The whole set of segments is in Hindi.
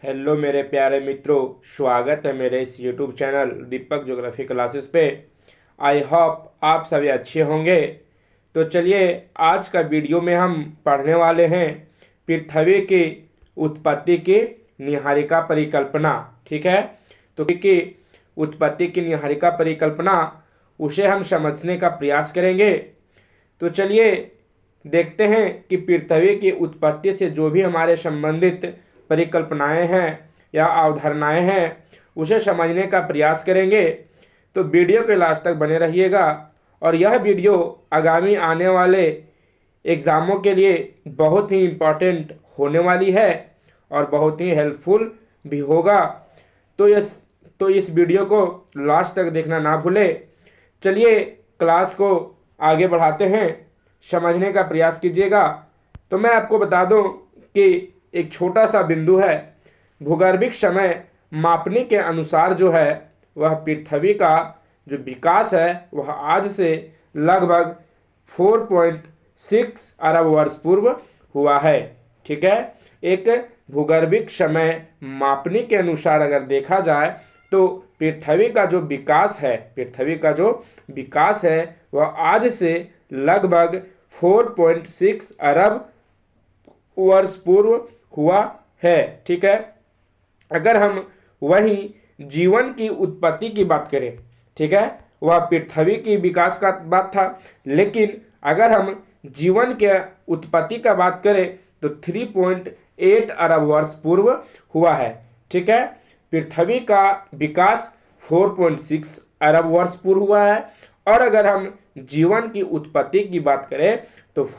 हेलो मेरे प्यारे मित्रों, स्वागत है मेरे इस यूट्यूब चैनल दीपक ज्योग्राफी क्लासेस पे। आई होप आप सभी अच्छे होंगे। तो चलिए, आज का वीडियो में हम पढ़ने वाले हैं पृथ्वी की उत्पत्ति की निहारिका परिकल्पना। ठीक है, तो की उत्पत्ति की निहारिका परिकल्पना उसे हम समझने का प्रयास करेंगे। तो चलिए देखते हैं कि पृथ्वी की उत्पत्ति से जो भी हमारे संबंधित परिकल्पनाएं हैं या अवधारणाएं हैं उसे समझने का प्रयास करेंगे। तो वीडियो के लास्ट तक बने रहिएगा और यह वीडियो आगामी आने वाले एग्ज़ामों के लिए बहुत ही इम्पोर्टेंट होने वाली है और बहुत ही हेल्पफुल भी होगा। तो इस वीडियो को लास्ट तक देखना ना भूलें। चलिए क्लास को आगे बढ़ाते हैं, समझने का प्रयास कीजिएगा। तो मैं आपको बता दूं कि एक छोटा सा बिंदु है, भूगर्भिक समय मापने के अनुसार जो है वह पृथ्वी का जो विकास है वह आज से लगभग 4.6 अरब वर्ष पूर्व हुआ है। ठीक है, एक भूगर्भिक समय मापने के अनुसार अगर देखा जाए तो पृथ्वी का जो विकास है वह आज से लगभग 4.6 अरब वर्ष पूर्व हुआ है। ठीक है, अगर हम वही जीवन की उत्पत्ति की बात करें, ठीक है, वह पृथ्वी की विकास का बात था, लेकिन अगर हम जीवन के उत्पत्ति का बात करें तो 3.8 अरब वर्ष पूर्व हुआ है। ठीक है, पृथ्वी का विकास 4.6 अरब वर्ष पूर्व हुआ है और अगर हम जीवन की उत्पत्ति की बात करें तो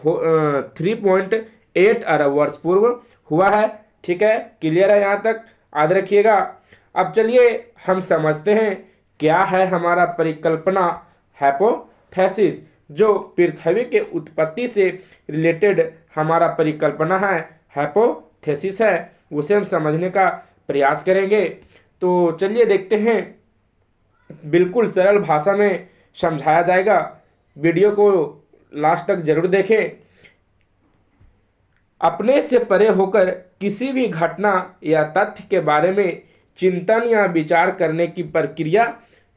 3.8 अरब वर्ष पूर्व हुआ है। ठीक है, क्लियर है यहाँ तक? याद रखिएगा। अब चलिए हम समझते हैं क्या है हमारा परिकल्पना हाइपोथेसिस। जो पृथ्वी के उत्पत्ति से रिलेटेड हमारा परिकल्पना है हाइपोथेसिस है, उसे हम समझने का प्रयास करेंगे। तो चलिए देखते हैं, बिल्कुल सरल भाषा में समझाया जाएगा, वीडियो को लास्ट तक जरूर देखें। अपने से परे होकर किसी भी घटना या तथ्य के बारे में चिंतन या विचार करने की प्रक्रिया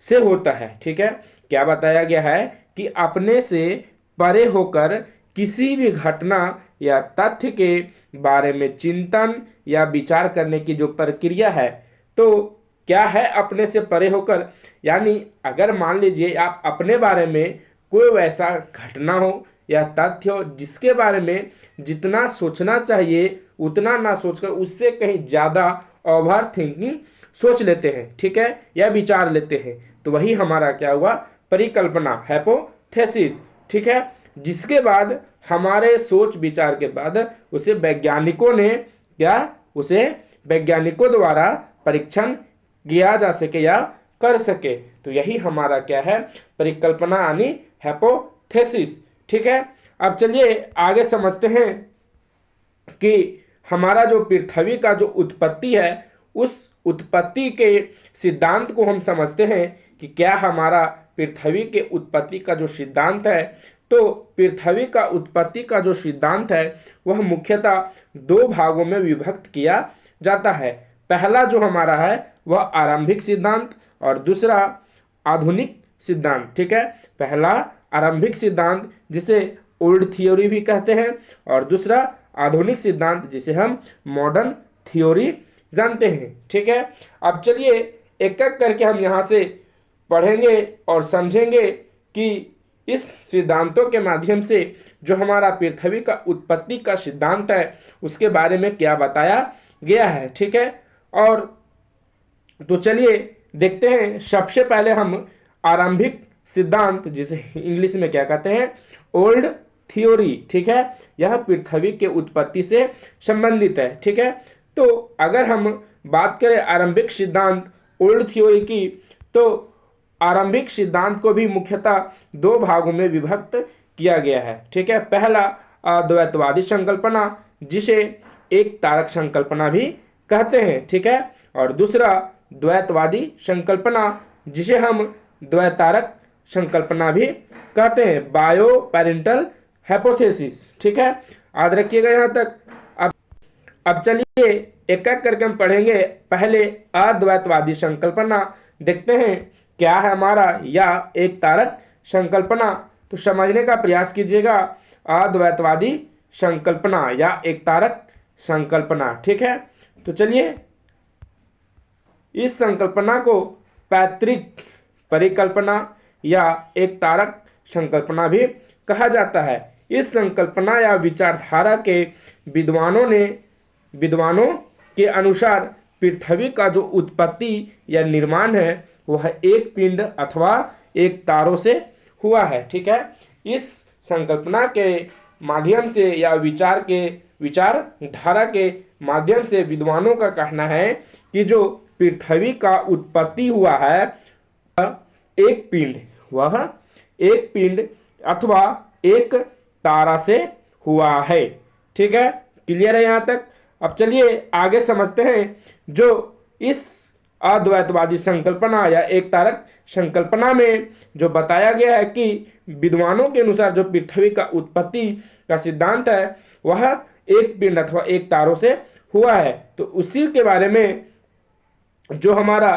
से होता है। ठीक है, क्या बताया गया है कि अपने से परे होकर किसी भी घटना या तथ्य के बारे में चिंतन या विचार करने की जो प्रक्रिया है, तो क्या है अपने से परे होकर? यानी अगर मान लीजिए आप अपने बारे में कोई वैसा घटना हो या तथ्य हो जिसके बारे में जितना सोचना चाहिए उतना ना सोचकर उससे कहीं ज़्यादा ओवर थिंकिंग सोच लेते हैं, ठीक है, या विचार लेते हैं, तो वही हमारा क्या हुआ? परिकल्पना, हाइपोथेसिस। ठीक है, जिसके बाद हमारे सोच विचार के बाद उसे वैज्ञानिकों द्वारा परीक्षण किया जा सके या कर सके, तो यही हमारा क्या है? परिकल्पना यानी हाइपोथेसिस। ठीक है, अब चलिए आगे समझते हैं कि हमारा जो पृथ्वी का जो उत्पत्ति है उस उत्पत्ति के सिद्धांत को हम समझते हैं कि क्या हमारा पृथ्वी के उत्पत्ति का जो सिद्धांत है, तो पृथ्वी का उत्पत्ति का जो सिद्धांत है वह मुख्यतः दो भागों में विभक्त किया जाता है। पहला जो हमारा है वह आरंभिक सिद्धांत और दूसरा आधुनिक सिद्धांत। ठीक है, पहला आरंभिक सिद्धांत जिसे ओल्ड थ्योरी भी कहते हैं और दूसरा आधुनिक सिद्धांत जिसे हम मॉडर्न थ्योरी जानते हैं। ठीक है, अब चलिए एक एक करके हम यहाँ से पढ़ेंगे और समझेंगे कि इस सिद्धांतों के माध्यम से जो हमारा पृथ्वी का उत्पत्ति का सिद्धांत है उसके बारे में क्या बताया गया है। ठीक है, और तो चलिए देखते हैं। सबसे पहले हम आरंभिक सिद्धांत जिसे इंग्लिश में क्या कहते हैं? Old theory. ठीक है, यह पृथ्वी के उत्पत्ति से संबंधित है। ठीक है, तो अगर हम बात करें आरंभिक सिद्धांत ओल्ड थ्योरी की, तो आरंभिक सिद्धांत को भी मुख्यतः दो भागों में विभक्त किया गया है। ठीक है, पहला अद्वैतवादी संकल्पना जिसे एक तारक संकल्पना भी कहते हैं। ठीक है, और दूसरा द्वैतवादी संकल्पना जिसे हम द्वैतारक संकल्पना भी कहते हैं, बायो पैरेंटल हाइपोथेसिस। ठीक है, याद रखिएगा यहाँ तक। अब चलिए एक एक करके हम पढ़ेंगे। पहले अद्वैतवादी संकल्पना देखते हैं क्या है हमारा, या एक तारक संकल्पना। तो समझने का प्रयास कीजिएगा, अद्वैतवादी संकल्पना या एक तारक संकल्पना। ठीक है, तो चलिए इस संकल्पना को पैतृक परिकल्पना या एक तारक संकल्पना भी कहा जाता है। इस संकल्पना या विचारधारा के विद्वानों के अनुसार पृथ्वी का जो उत्पत्ति या निर्माण है वह एक पिंड अथवा एक तारों से हुआ है। ठीक है, इस संकल्पना के माध्यम से या विचारधारा के माध्यम से विद्वानों का कहना है कि जो पृथ्वी का उत्पत्ति हुआ है वह एक पिंड अथवा एक तारा से हुआ है। ठीक है, क्लियर है यहाँ तक। अब चलिए आगे समझते हैं। जो इस अद्वैतवादी संकल्पना या एक तारक संकल्पना में जो बताया गया है कि विद्वानों के अनुसार जो पृथ्वी का उत्पत्ति का सिद्धांत है वह एक पिंड अथवा एक तारों से हुआ है, तो उसी के बारे में जो हमारा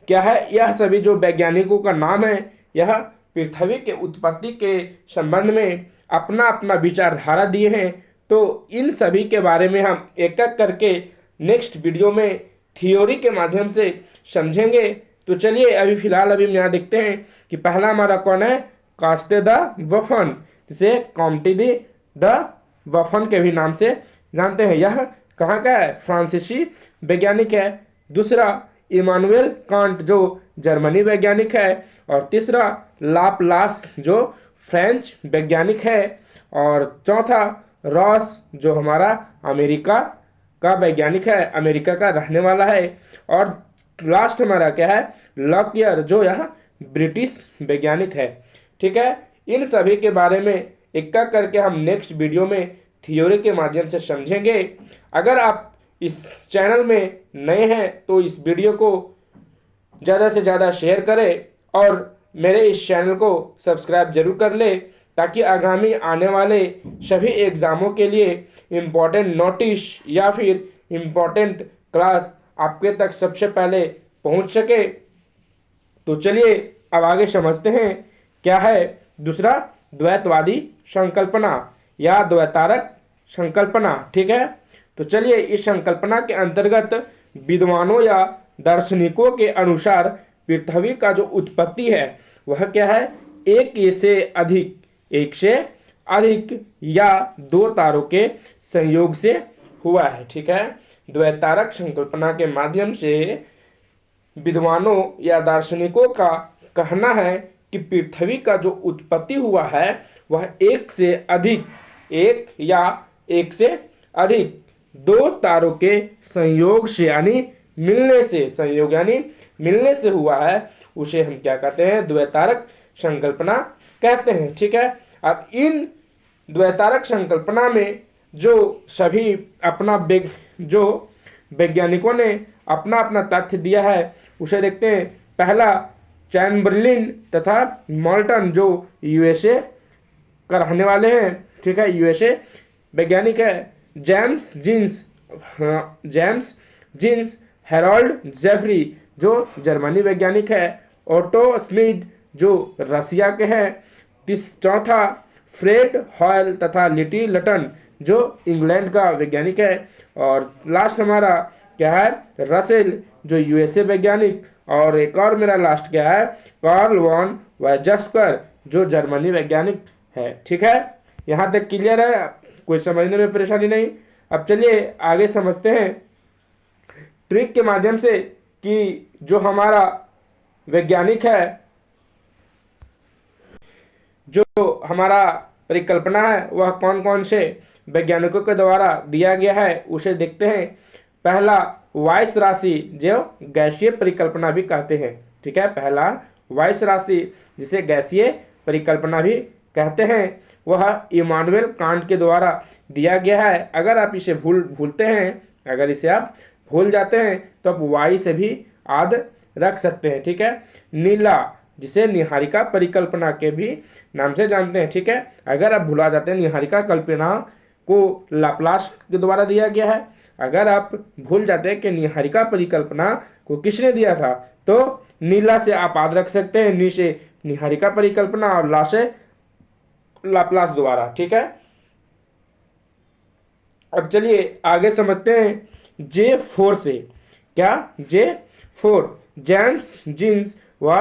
क्या है, यह सभी जो वैज्ञानिकों का नाम है यह पृथ्वी के उत्पत्ति के संबंध में अपना अपना विचारधारा दिए हैं। तो इन सभी के बारे में हम एक एक करके नेक्स्ट वीडियो में थियोरी के माध्यम से समझेंगे। तो चलिए अभी फिलहाल हम यहाँ देखते हैं कि पहला हमारा कौन है, कास्ते द वफन, जिसे कॉम्टी द वफन के भी नाम से जानते हैं। यह कहाँ का है, फ्रांसीसी वैज्ञानिक है। दूसरा इमानुएल कांट जो जर्मनी वैज्ञानिक है, और तीसरा लाप्लास जो फ्रेंच वैज्ञानिक है, और चौथा रॉस जो हमारा अमेरिका का वैज्ञानिक है, अमेरिका का रहने वाला है, और लास्ट हमारा क्या है, लॉकियर जो यह ब्रिटिश वैज्ञानिक है। ठीक है, इन सभी के बारे में एक एक करके हम नेक्स्ट वीडियो में थियोरी के माध्यम से समझेंगे। अगर आप इस चैनल में नए हैं तो इस वीडियो को ज़्यादा से ज़्यादा शेयर करें और मेरे इस चैनल को सब्सक्राइब जरूर कर ले, ताकि आगामी आने वाले सभी एग्ज़ामों के लिए इम्पोर्टेंट नोटिस या फिर इम्पोर्टेंट क्लास आपके तक सबसे पहले पहुंच सके। तो चलिए अब आगे समझते हैं क्या है दूसरा द्वैतवादी संकल्पना या द्वैतारक संकल्पना। ठीक है, तो चलिए इस संकल्पना के अंतर्गत विद्वानों या दार्शनिकों के अनुसार पृथ्वी का जो उत्पत्ति है वह क्या है, एक से अधिक या दो तारों के संयोग से हुआ है। ठीक है, द्वैतारक संकल्पना के माध्यम से विद्वानों या दार्शनिकों का कहना है कि पृथ्वी का जो उत्पत्ति हुआ है वह एक से अधिक दो तारों के संयोग से यानी मिलने से हुआ है, उसे हम क्या कहते हैं, द्वैतारक संकल्पना कहते हैं। ठीक है, अब इन द्वैतारक संकल्पना में जो सभी जो वैज्ञानिकों ने अपना अपना तथ्य दिया है उसे देखते हैं। पहला चैम्बरलिन तथा मॉल्टन जो यूएसए का रहने वाले हैं। ठीक है, यूएसए वैज्ञानिक है। जेम्स जीन्स हेरोल्ड जेफरी जो जर्मनी वैज्ञानिक है। ओटो स्मिथ जो रसिया के हैं। चौथा फ्रेड हॉयल तथा लिटी लटन जो इंग्लैंड का वैज्ञानिक है। और लास्ट हमारा क्या है, रसेल जो यूएसए वैज्ञानिक। और एक और मेरा लास्ट क्या है, कार्ल वॉन वाइजस्कर जो जर्मनी वैज्ञानिक है। ठीक है, यहाँ तक क्लियर है, कोई समझने में परेशानी नहीं। अब चलिए आगे समझते हैं ट्रिक के माध्यम से कि जो हमारा वैज्ञानिक है, जो हमारा परिकल्पना है वह कौन कौन से वैज्ञानिकों के द्वारा दिया गया है उसे देखते हैं। पहला वाइस राशि जो गैसीय परिकल्पना भी कहते हैं। ठीक है, पहला वाइस राशि जिसे गैसीय परिकल्पना भी कहते हैं वह इमानुएल कांट के द्वारा दिया गया है। अगर आप इसे भूलते हैं, अगर इसे आप भूल जाते हैं तो आप वाई से भी याद रख सकते हैं। ठीक है, नीला जिसे निहारिका परिकल्पना के भी नाम से जानते हैं। ठीक है, अगर आप भुला जाते हैं, निहारिका कल्पना को लाप्लास के द्वारा दिया गया है। अगर आप भूल जाते हैं कि निहारिका परिकल्पना को किसने दिया था, तो नीला से आप याद रख सकते हैं, नी से निहारिका परिकल्पना और ला से लाप्लास द्वारा। ठीक है, अब चलिए आगे समझते हैं J4 से। क्या J4, जेम्स जीन्स व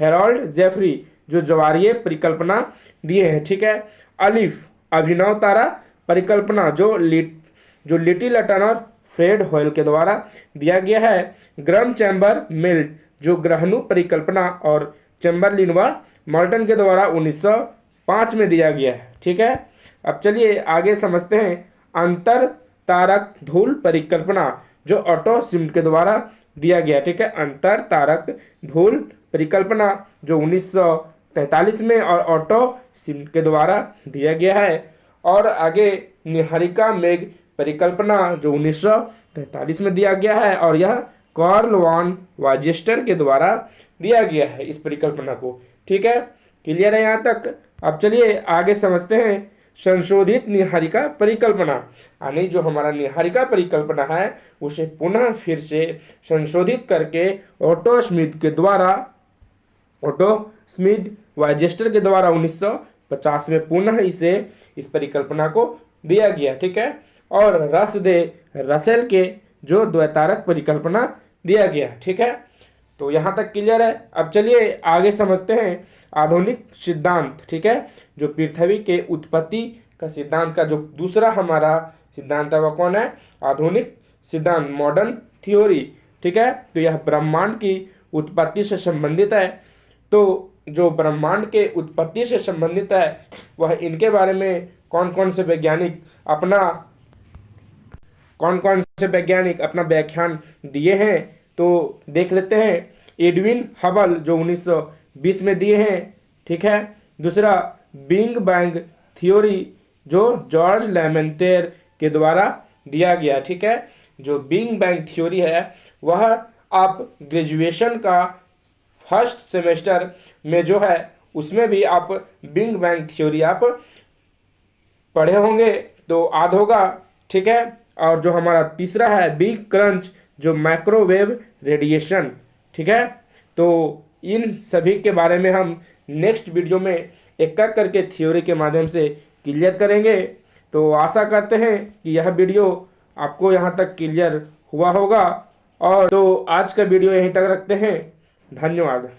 हेरोल्ड जेफरी जो ज्वारीय परिकल्पना दिए हैं। ठीक है, अलिफ, अभिनव तारा परिकल्पना जो लिटिल टर्नर फ्रेड होयल के द्वारा दिया गया है। ग्रम चैम्बर मिल्ट जो ग्रहणु परिकल्पना और चैम्बरलिन व मॉल्टन के द्वारा 1905 में दिया गया है। ठीक है, अब चलिए आगे समझते हैं अंतर तारक धूल परिकल्पना जो ऑटो सिम्ट के द्वारा दिया गया। ठीक है, अंतर तारक धूल परिकल्पना जो 1943 में और ऑटो सिम्ट के द्वारा दिया गया है। और आगे निहारिका मेघ परिकल्पना जो 1943 में दिया गया है और यह कार्ल वॉन वाजेस्टर के द्वारा दिया गया है इस परिकल्पना को। ठीक है, क्लियर है यहाँ तक। अब चलिए आगे समझते हैं संशोधित निहारिका परिकल्पना, यानी जो हमारा निहारिका परिकल्पना है उसे पुनः फिर से संशोधित करके ऑटो स्मिथ वाजेस्टर के द्वारा 1950 में पुनः इस परिकल्पना को दिया गया। ठीक है, और रसेल के जो द्वैतारक परिकल्पना दिया गया। ठीक है, तो यहाँ तक क्लियर है। अब चलिए आगे समझते हैं आधुनिक सिद्धांत। ठीक है, जो पृथ्वी के उत्पत्ति का सिद्धांत का जो दूसरा हमारा सिद्धांत है वह कौन है? आधुनिक सिद्धांत, मॉडर्न थ्योरी। ठीक है, तो यह ब्रह्मांड की उत्पत्ति से संबंधित है। तो जो ब्रह्मांड के उत्पत्ति से संबंधित है वह इनके बारे में कौन कौन से वैज्ञानिक अपना व्याख्यान दिए हैं, तो देख लेते हैं। एडविन हबल जो 1920 में दिए हैं। ठीक है, दूसरा बिग बैंग थ्योरी जो जॉर्ज लेमेंतेर के द्वारा दिया गया। ठीक है, जो बिग बैंग थ्योरी है वह आप ग्रेजुएशन का फर्स्ट सेमेस्टर में जो है उसमें भी आप बिग बैंग थ्योरी आप पढ़े होंगे तो याद होगा। ठीक है, और जो हमारा तीसरा है बिग क्रंच जो माइक्रोवेव रेडिएशन। ठीक है, तो इन सभी के बारे में हम नेक्स्ट वीडियो में एक एक करके थ्योरी के माध्यम से क्लियर करेंगे। तो आशा करते हैं कि यह वीडियो आपको यहाँ तक क्लियर हुआ होगा। और तो आज का वीडियो यहीं तक रखते हैं। धन्यवाद।